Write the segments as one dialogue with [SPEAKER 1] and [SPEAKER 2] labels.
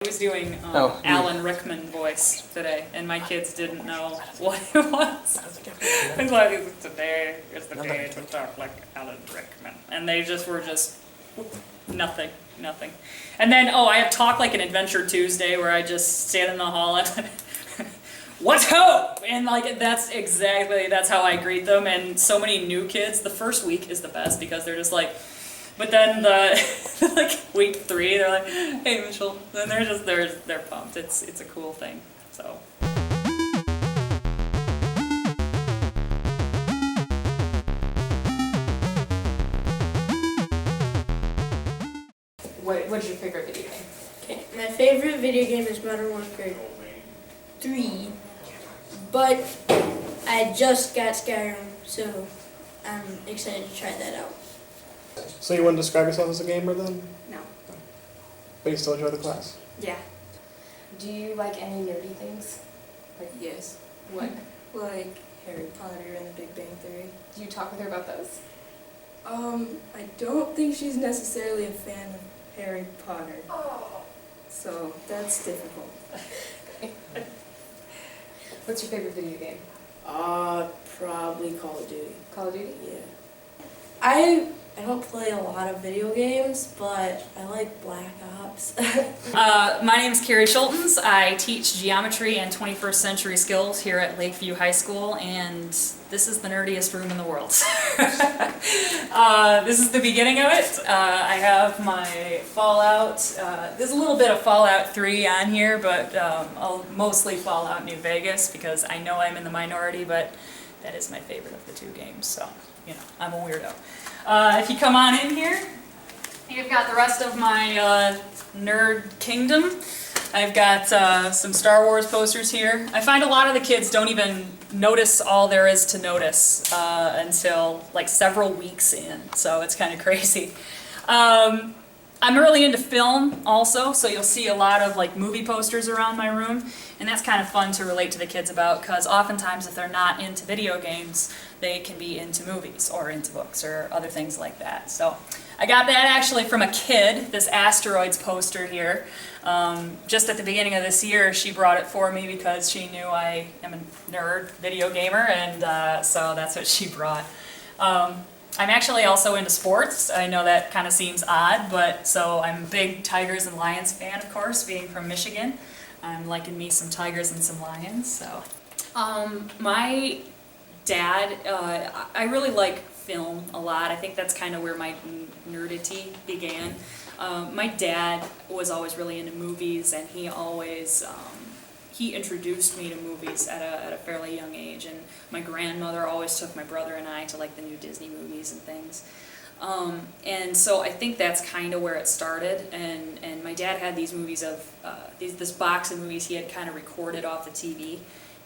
[SPEAKER 1] I was doing Alan Rickman voice today, and my kids didn't know what it was. It's like, today is the day to talk like Alan Rickman. And they just were nothing. And then, I have Talk Like an Adventure Tuesday, where I just stand in the hall and what's up? And that's how I greet them. And so many new kids, the first week is the best because they're just like, but then like week 3, they're like, "Hey, Mitchell," and they're pumped. It's a cool thing. So. What's your favorite video game?
[SPEAKER 2] Okay, my favorite video game is Modern Warfare 3, but I just got Skyrim, so I'm excited to try that out.
[SPEAKER 3] So you wouldn't describe yourself as a gamer then?
[SPEAKER 4] No.
[SPEAKER 3] But you still enjoy the class?
[SPEAKER 4] Yeah.
[SPEAKER 5] Do you like any nerdy things?
[SPEAKER 4] Like, yes.
[SPEAKER 5] What?
[SPEAKER 4] Like Harry Potter and the Big Bang Theory.
[SPEAKER 5] Do you talk with her about those?
[SPEAKER 4] I don't think she's necessarily a fan of Harry Potter. Oh. So that's difficult.
[SPEAKER 5] What's your favorite video game?
[SPEAKER 4] Probably Call of Duty.
[SPEAKER 5] Call of Duty?
[SPEAKER 4] Yeah. I don't play a lot of video games, but I like Black Ops.
[SPEAKER 1] My name is Cari Scholtens. I teach geometry and 21st century skills here at Lakeview High School, and this is the nerdiest room in the world. This is the beginning of it. I have my Fallout. There's a little bit of Fallout 3 on here, but mostly Fallout New Vegas because I know I'm in the minority, but that is my favorite of the 2 games, so, I'm a weirdo. If you come on in here, you've got the rest of my nerd kingdom. I've got some Star Wars posters here. I find a lot of the kids don't even notice all there is to notice until like several weeks in, so it's kind of crazy. I'm really into film also, so you'll see a lot of like movie posters around my room, and that's kind of fun to relate to the kids about because oftentimes if they're not into video games, they can be into movies or into books or other things like that. So I got that actually from a kid, this asteroids poster here. Just at the beginning of this year, she brought it for me because she knew I am a nerd video gamer, and so that's what she brought. I'm actually also into sports. I know that kind of seems odd, but so I'm a big Tigers and Lions fan, of course, being from Michigan. I'm liking me some Tigers and some Lions, so. My dad, I really like film a lot. I think that's kind of where my nerdity began. My dad was always really into movies, and he always, he introduced me to movies at a fairly young age, and my grandmother always took my brother and I to like the new Disney movies and things. And so I think that's kind of where it started, and my dad had these movies of, this box of movies he had kind of recorded off the TV,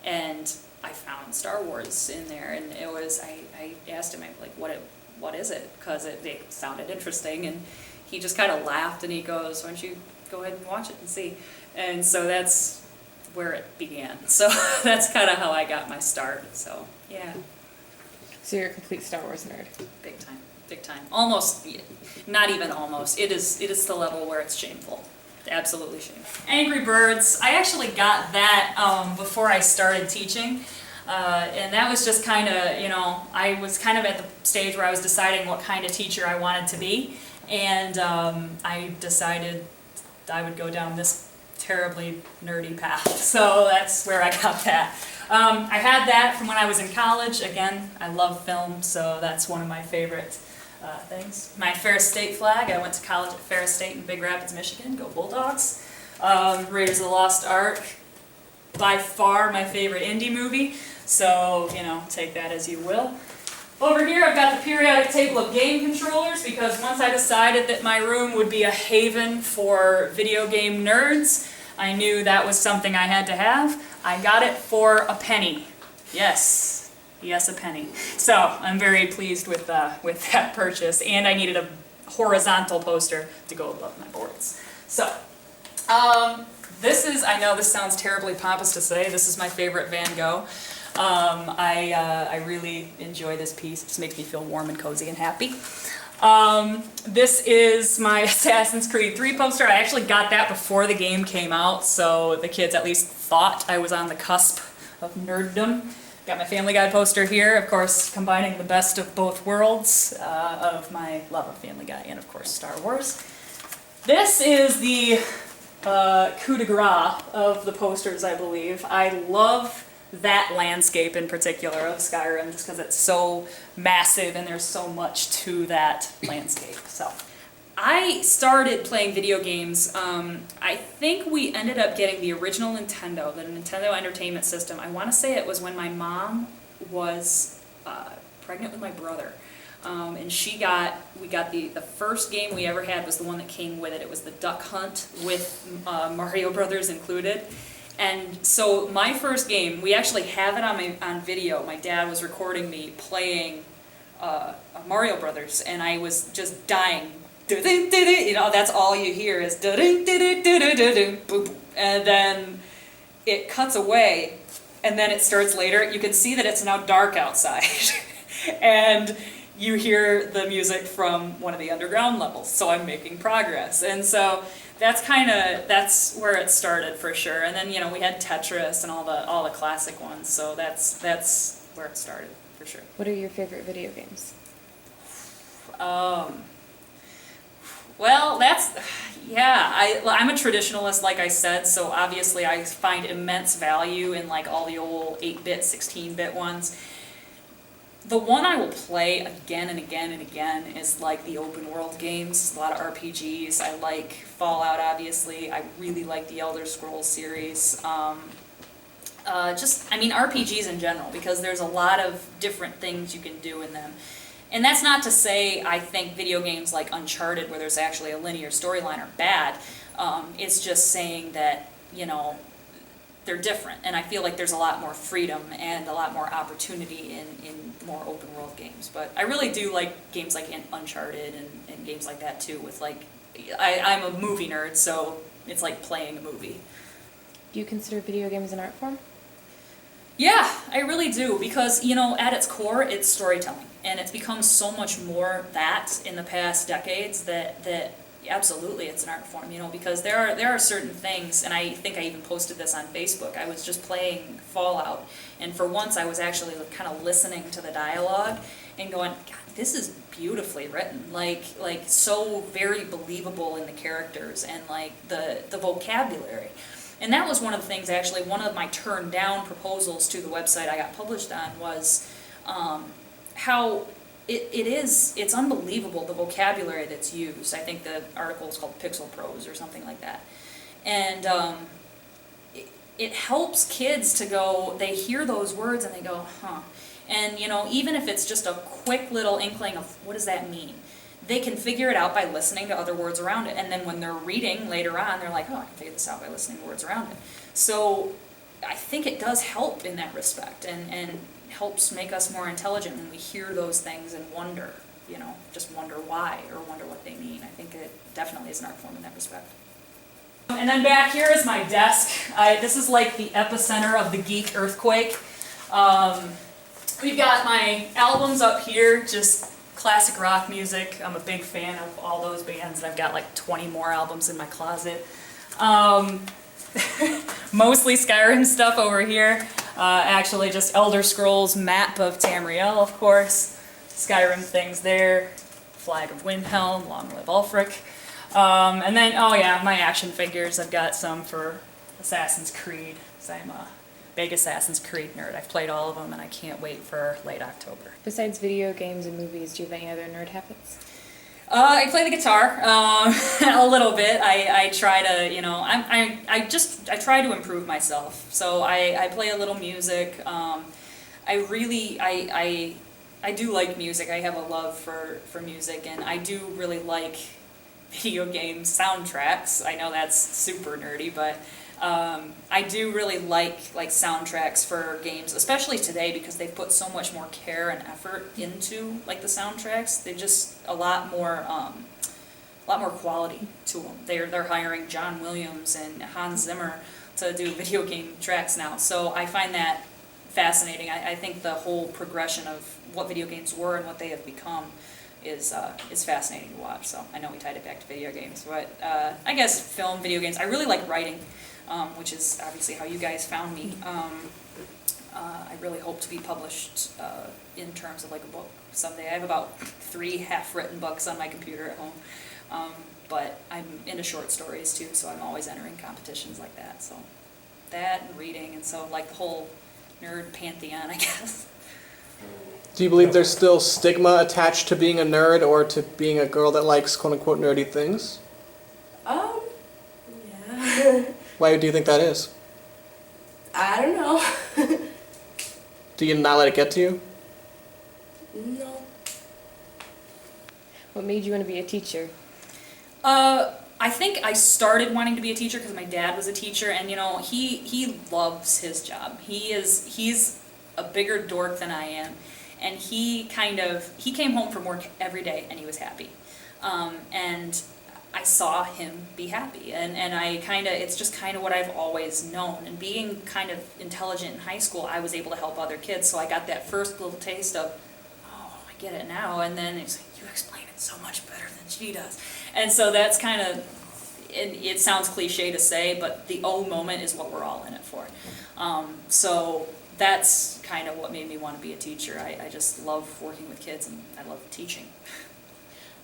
[SPEAKER 1] and I found Star Wars in there, and it was, I asked him, like, what is it? Because it sounded interesting, and he just kind of laughed, and he goes, "Why don't you go ahead and watch it and see?" And so that's where it began. So that's kind of how I got my start, so yeah.
[SPEAKER 5] So you're a complete Star Wars nerd?
[SPEAKER 1] Big time. Almost, not even almost. It is the level where it's shameful. Absolutely shameful. Angry Birds, I actually got that before I started teaching. And that was just kind of, I was kind of at the stage where I was deciding what kind of teacher I wanted to be. And I decided I would go down this terribly nerdy path. So that's where I got that. I had that from when I was in college. Again, I love film, so that's one of my favorite things. My Ferris State flag, I went to college at Ferris State in Big Rapids, Michigan. Go Bulldogs. Raiders of the Lost Ark, by far my favorite indie movie, so, take that as you will. Over here I've got the periodic table of game controllers because once I decided that my room would be a haven for video game nerds, I knew that was something I had to have. I got it for a penny. Yes, a penny. So I'm very pleased with that purchase, and I needed a horizontal poster to go above my boards. So, this is, I know this sounds terribly pompous to say, this is my favorite Van Gogh. I really enjoy this piece. It just makes me feel warm and cozy and happy. This is my Assassin's Creed 3 poster. I actually got that before the game came out, so the kids at least thought I was on the cusp of nerddom. Got my Family Guy poster here, of course, combining the best of both worlds of my love of Family Guy and, of course, Star Wars. This is the coup de grace of the posters, I believe. I love that landscape in particular of Skyrim just because it's so massive and there's so much to that landscape. So I started playing video games. I think we ended up getting the original Nintendo, the Nintendo Entertainment System. I want to say it was when my mom was pregnant with my brother. And we got the first game we ever had was the one that came with it. It was the Duck Hunt with Mario Brothers included. And so my first game, we actually have it on video. My dad was recording me playing Mario Brothers, and I was just dying. You know, that's all you hear is and then it cuts away, and then it starts later. You can see that it's now dark outside, and you hear the music from one of the underground levels. So I'm making progress, and so that's where it started for sure. And then, you know, we had Tetris and all the classic ones. So that's where it started for sure.
[SPEAKER 5] What are your favorite video games?
[SPEAKER 1] Well, I'm a traditionalist, like I said, so obviously I find immense value in like all the old 8-bit, 16-bit ones. The one I will play again and again and again is like the open world games, a lot of RPGs. I like Fallout, obviously. I really like the Elder Scrolls series. RPGs in general, because there's a lot of different things you can do in them. And that's not to say I think video games like Uncharted, where there's actually a linear storyline, are bad. It's just saying that, you know, they're different, and I feel like there's a lot more freedom and a lot more opportunity in more open world games. But I really do like games like Uncharted and games like that too, with like, I'm a movie nerd, so it's like playing a movie.
[SPEAKER 5] Do you consider video games an art form?
[SPEAKER 1] Yeah, I really do, because, you know, at its core, it's storytelling, and it's become so much more that in the past decades that absolutely it's an art form, you know, because there are certain things, and I think I even posted this on Facebook. I was just playing Fallout, and for once I was actually kind of listening to the dialogue and going, God, this is beautifully written, like so very believable in the characters and like the vocabulary. And that was one of the things, actually, one of my turned down proposals to the website I got published on was how it's unbelievable, the vocabulary that's used. I think the article is called Pixel Prose or something like that. And it helps kids to go, they hear those words and they go, huh. And, you know, even if it's just a quick little inkling of what does that mean, they can figure it out by listening to other words around it. And then when they're reading later on, they're like, oh, I can figure this out by listening to words around it. So I think it does help in that respect, and helps make us more intelligent when we hear those things and wonder, you know, just wonder why or wonder what they mean. I think it definitely is an art form in that respect. And then back here is my desk. This is like the epicenter of the geek earthquake. We've got my albums up here, just classic rock music. I'm a big fan of all those bands, and I've got like 20 more albums in my closet. Mostly Skyrim stuff over here. Actually just Elder Scrolls map of Tamriel, of course. Skyrim things there. Flag of Windhelm, Long Live Ulfric. And then, oh yeah, my action figures. I've got some for Assassin's Creed. So I'm a big Assassin's Creed nerd. I've played all of them, and I can't wait for late October.
[SPEAKER 5] Besides video games and movies, do you have any other nerd habits?
[SPEAKER 1] I play the guitar a little bit. I try to, you know, I try to improve myself. So I play a little music. I do like music. I have a love for music, and I do really like video game soundtracks. I know that's super nerdy, but I do really like soundtracks for games, especially today, because they've put so much more care and effort into like the soundtracks. They're just a lot more quality to them. They're hiring John Williams and Hans Zimmer to do video game tracks now. So I find that fascinating. I think the whole progression of what video games were and what they have become is fascinating to watch. So I know we tied it back to video games, but I guess film, video games. I really like writing, which is obviously how you guys found me. I really hope to be published in terms of like a book someday. I have about 3 half-written books on my computer at home, but I'm into short stories too, so I'm always entering competitions like that. So that and reading, and so like the whole nerd pantheon, I guess.
[SPEAKER 3] Do you believe there's still stigma attached to being a nerd or to being a girl that likes quote-unquote nerdy things?
[SPEAKER 4] Yeah.
[SPEAKER 3] Why do you think that is?
[SPEAKER 4] I don't know.
[SPEAKER 3] Do you not let it get to you?
[SPEAKER 4] No.
[SPEAKER 5] What made you want to be a teacher?
[SPEAKER 1] I think I started wanting to be a teacher because my dad was a teacher, and you know, he loves his job. He's a bigger dork than I am, and he came home from work every day and he was happy. And I saw him be happy, and it's just kind of what I've always known. And being kind of intelligent in high school, I was able to help other kids, so I got that first little taste of, oh, I get it now, and then it's like, you explain it so much better than she does. And so that's kind of, it sounds cliche to say, but the oh moment is what we're all in it for. So that's kind of what made me want to be a teacher. I just love working with kids, and I love teaching.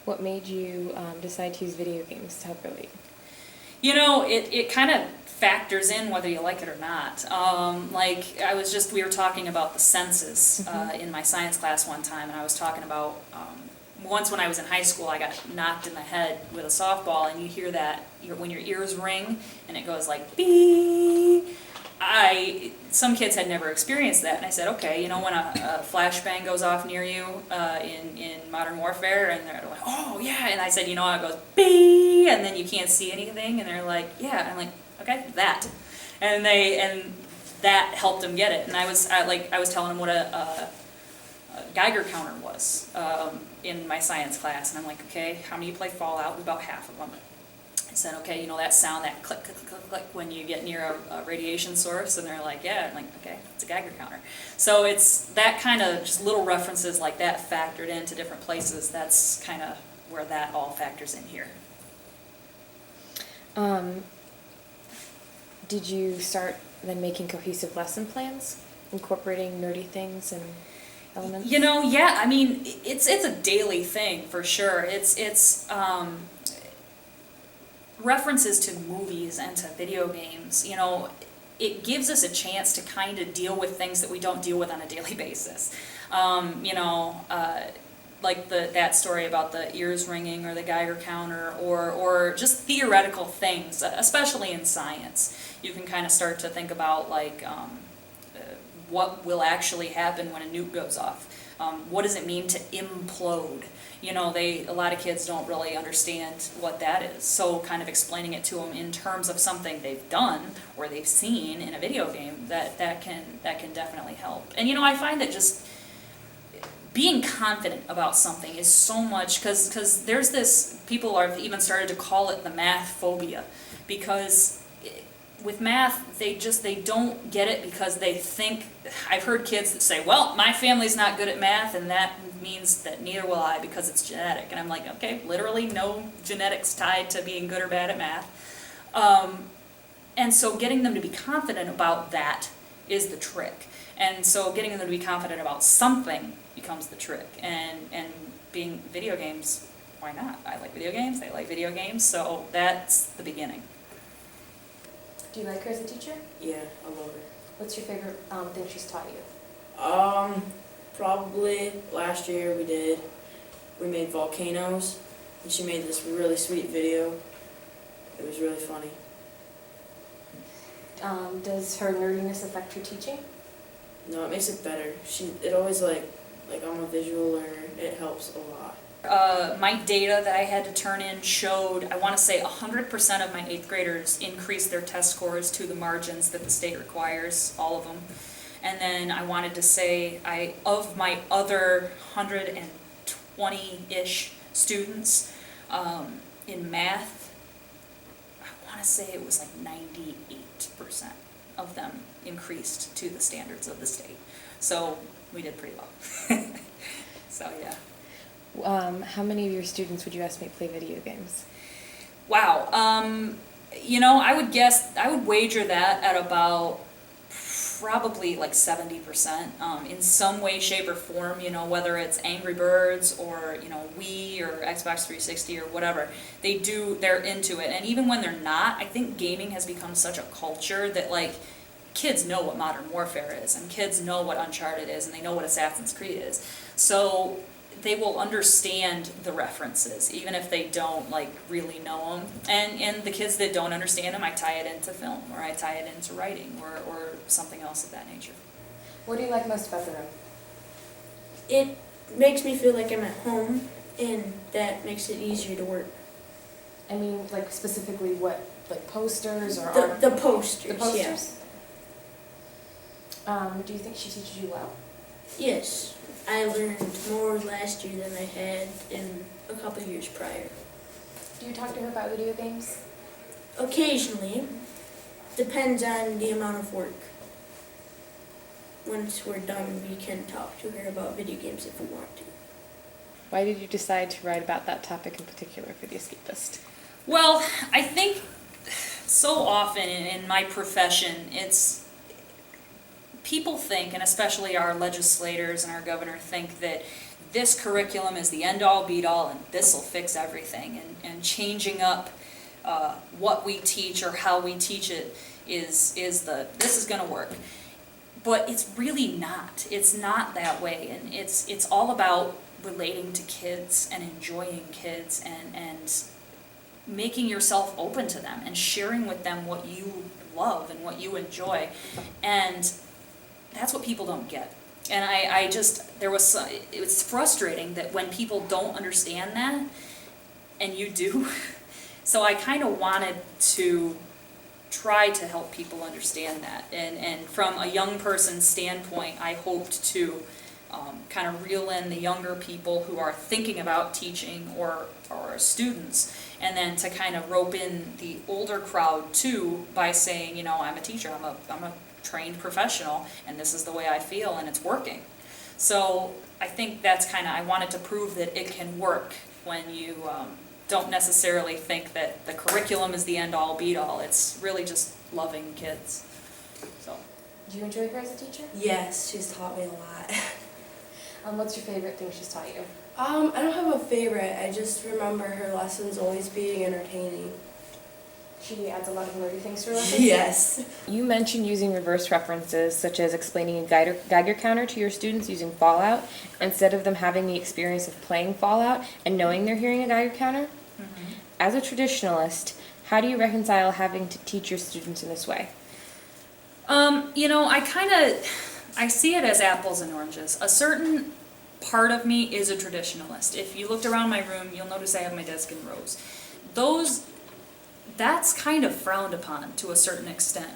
[SPEAKER 5] What made you decide to use video games to help relate?
[SPEAKER 1] You know, it kind of factors in whether you like it or not. We were talking about the senses in my science class one time, and I was talking about once when I was in high school, I got knocked in the head with a softball, and you hear that when your ears ring, and it goes like, beep. Some kids had never experienced that, and I said, okay, you know, when a flashbang goes off near you in Modern Warfare, and they're like, oh yeah, and I said, you know how it goes, beep, and then you can't see anything, and they're like, yeah, and I'm like, okay, that, and that helped them get it, and I was telling them what a Geiger counter was in my science class, and I'm like, okay, how many of you play Fallout? About half of them. I said, okay, you know that sound, that click, click, click, click, when you get near a radiation source? And they're like, yeah. I'm like, okay, it's a Geiger counter. So it's that kind of just little references like that factored into different places. That's kind of where that all factors in here.
[SPEAKER 5] Did you start then making cohesive lesson plans, incorporating nerdy things and elements?
[SPEAKER 1] You know, yeah, I mean, it's a daily thing for sure. It's references to movies and to video games, you know, it gives us a chance to kind of deal with things that we don't deal with on a daily basis. Like that story about the ears ringing or the Geiger counter, or just theoretical things, especially in science. You can kind of start to think about like what will actually happen when a nuke goes off. What does it mean to implode? You know, a lot of kids don't really understand what that is. So kind of explaining it to them in terms of something they've done or they've seen in a video game, that can definitely help. And you know, I find that just being confident about something is so much, because there's this, people have even started to call it the math phobia, because with math, they don't get it because they think, I've heard kids that say, well, my family's not good at math, and that means that neither will I because it's genetic. And I'm like, okay, literally no genetics tied to being good or bad at math. And so getting them to be confident about that is the trick. And so getting them to be confident about something becomes the trick. And being video games, why not? I like video games, they like video games, so that's the beginning.
[SPEAKER 5] Do you like her as a teacher?
[SPEAKER 4] Yeah, I love her.
[SPEAKER 5] What's your favorite thing she's taught you?
[SPEAKER 4] Probably last year we made volcanoes, and she made this really sweet video. It was really funny.
[SPEAKER 5] Does her nerdiness affect your teaching?
[SPEAKER 4] No, it makes it better. It always like I'm a visual learner, it helps a lot.
[SPEAKER 1] My data that I had to turn in showed, I want to say 100% of my 8th graders increased their test scores to the margins that the state requires, all of them. And then I wanted to say, of my other 120-ish students in math, I want to say it was like 98% of them increased to the standards of the state. So we did pretty well. So yeah.
[SPEAKER 5] How many of your students would you estimate play video games?
[SPEAKER 1] Wow. I would wager that at about probably like 70%, in some way, shape, or form, whether it's Angry Birds or, Wii or Xbox 360 or whatever, they're into it. And even when they're not, I think gaming has become such a culture that, like, kids know what Modern Warfare is, and kids know what Uncharted is, and they know what Assassin's Creed is. So they will understand the references, even if they don't, like, really know them. And the kids that don't understand them, I tie it into film, or I tie it into writing, or something else of that nature.
[SPEAKER 5] What do you like most about the room?
[SPEAKER 2] It makes me feel like I'm at home, and that makes it easier to work.
[SPEAKER 5] I mean, like specifically what, like posters or
[SPEAKER 2] The,
[SPEAKER 5] art?
[SPEAKER 2] the posters,
[SPEAKER 5] The posters?
[SPEAKER 2] yes.
[SPEAKER 5] Do you think she teaches you well?
[SPEAKER 2] Yes. I learned more last year than I had in a couple years prior.
[SPEAKER 5] Do you talk to her about video games?
[SPEAKER 2] Occasionally. Depends on the amount of work. Once we're done, we can talk to her about video games if we want to.
[SPEAKER 5] Why did you decide to write about that topic in particular for The Escapist?
[SPEAKER 1] Well, I think so often in my profession, people think, and especially our legislators and our governor think, that this curriculum is the end-all, be-all, and this will fix everything. And changing up what we teach or how we teach it this is going to work. But it's really not. It's not that way. And it's all about relating to kids and enjoying kids and making yourself open to them and sharing with them what you love and what you enjoy. And that's what people don't get. And it was frustrating that when people don't understand that, and you do, so I kind of wanted to try to help people understand that. And from a young person's standpoint, I hoped to kind of reel in the younger people who are thinking about teaching or students, and then to kind of rope in the older crowd too by saying, I'm a teacher, I'm a trained professional, and this is the way I feel, and it's working. So I think that's I wanted to prove that it can work when you don't necessarily think that the curriculum is the end-all, be-all. It's really just loving kids. So.
[SPEAKER 5] Do you enjoy her as a teacher?
[SPEAKER 6] Yes, she's taught me a lot.
[SPEAKER 5] What's your favorite thing she's taught you?
[SPEAKER 6] I don't have a favorite. I just remember her lessons always being entertaining.
[SPEAKER 5] She adds a lot of nerdy things to her lessons?
[SPEAKER 6] Yes.
[SPEAKER 5] You mentioned using reverse references, such as explaining a Geiger counter to your students using Fallout, instead of them having the experience of playing Fallout and knowing they're hearing a Geiger counter.
[SPEAKER 1] Mm-hmm.
[SPEAKER 5] As a traditionalist, how do you reconcile having to teach your students in this way?
[SPEAKER 1] I see it as apples and oranges. A certain part of me is a traditionalist. If you looked around my room, you'll notice I have my desk in rows. That's kind of frowned upon to a certain extent.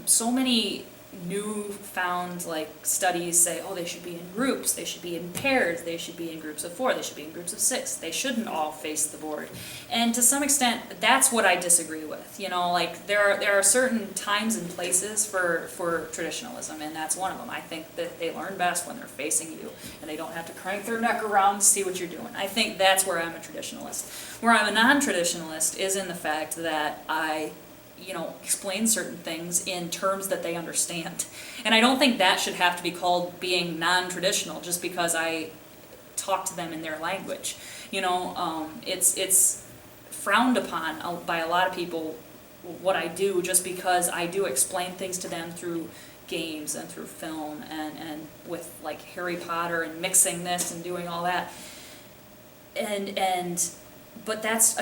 [SPEAKER 1] So many newfound studies say, they should be in groups, they should be in pairs, they should be in groups of 4, they should be in groups of 6, they shouldn't all face the board. And to some extent, that's what I disagree with. There are certain times and places for traditionalism, and that's one of them. I think that they learn best when they're facing you, and they don't have to crank their neck around to see what you're doing. I think that's where I'm a traditionalist. Where I'm a non-traditionalist is in the fact that I explain certain things in terms that they understand. And I don't think that should have to be called being non-traditional just because I talk to them in their language. It's frowned upon by a lot of people what I do just because I do explain things to them through games and through film and with Harry Potter and mixing this and doing all that. But that's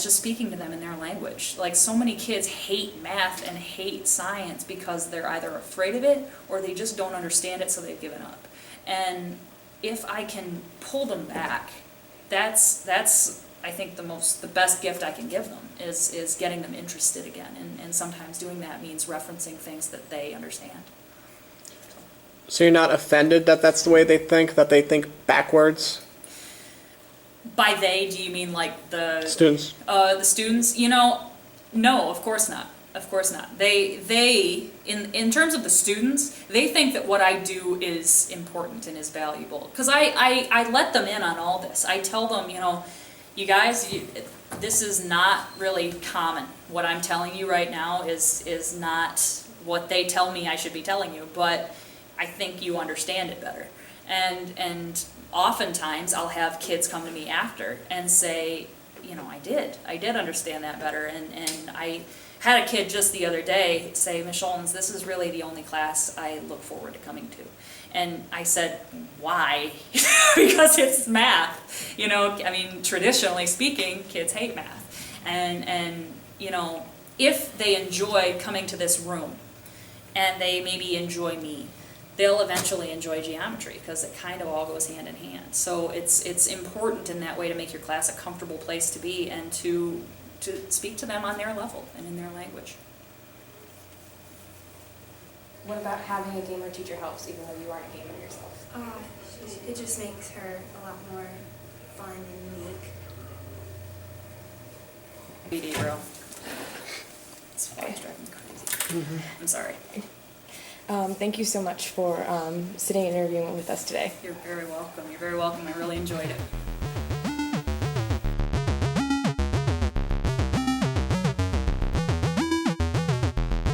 [SPEAKER 1] just speaking to them in their language. So many kids hate math and hate science because they're either afraid of it or they just don't understand it, so they've given up. And if I can pull them back, that's I think the best gift I can give them is getting them interested again. And sometimes doing that means referencing things that they understand.
[SPEAKER 3] So you're not offended that that's the way they think, that they think backwards?
[SPEAKER 1] By they, do you mean the
[SPEAKER 3] Students.
[SPEAKER 1] The students? No, of course not. Of course not. In terms of the students, they think that what I do is important and is valuable. Because I let them in on all this. I tell them, you know, you guys, this is not really common. What I'm telling you right now is not what they tell me I should be telling you, but I think you understand it better. And oftentimes I'll have kids come to me after and say, you know, I did understand that better. And I had a kid just the other day say, Ms. Scholtens, this is really the only class I look forward to coming to. And I said, why? Because it's math. You know, I mean, traditionally speaking, kids hate math. And you know, if they enjoy coming to this room and they maybe enjoy me, they'll eventually enjoy geometry because it kind of all goes hand in hand. So it's important in that way to make your class a comfortable place to be and to speak to them on their level and in their language.
[SPEAKER 5] What about having a gamer teacher helps, even though you aren't a gamer yourself?
[SPEAKER 7] It just makes her a lot more fun and unique.
[SPEAKER 1] BD girl. It's always driving me crazy. I'm sorry.
[SPEAKER 5] Thank you so much for sitting and interviewing with us today.
[SPEAKER 1] You're very welcome. You're very welcome. I really enjoyed it.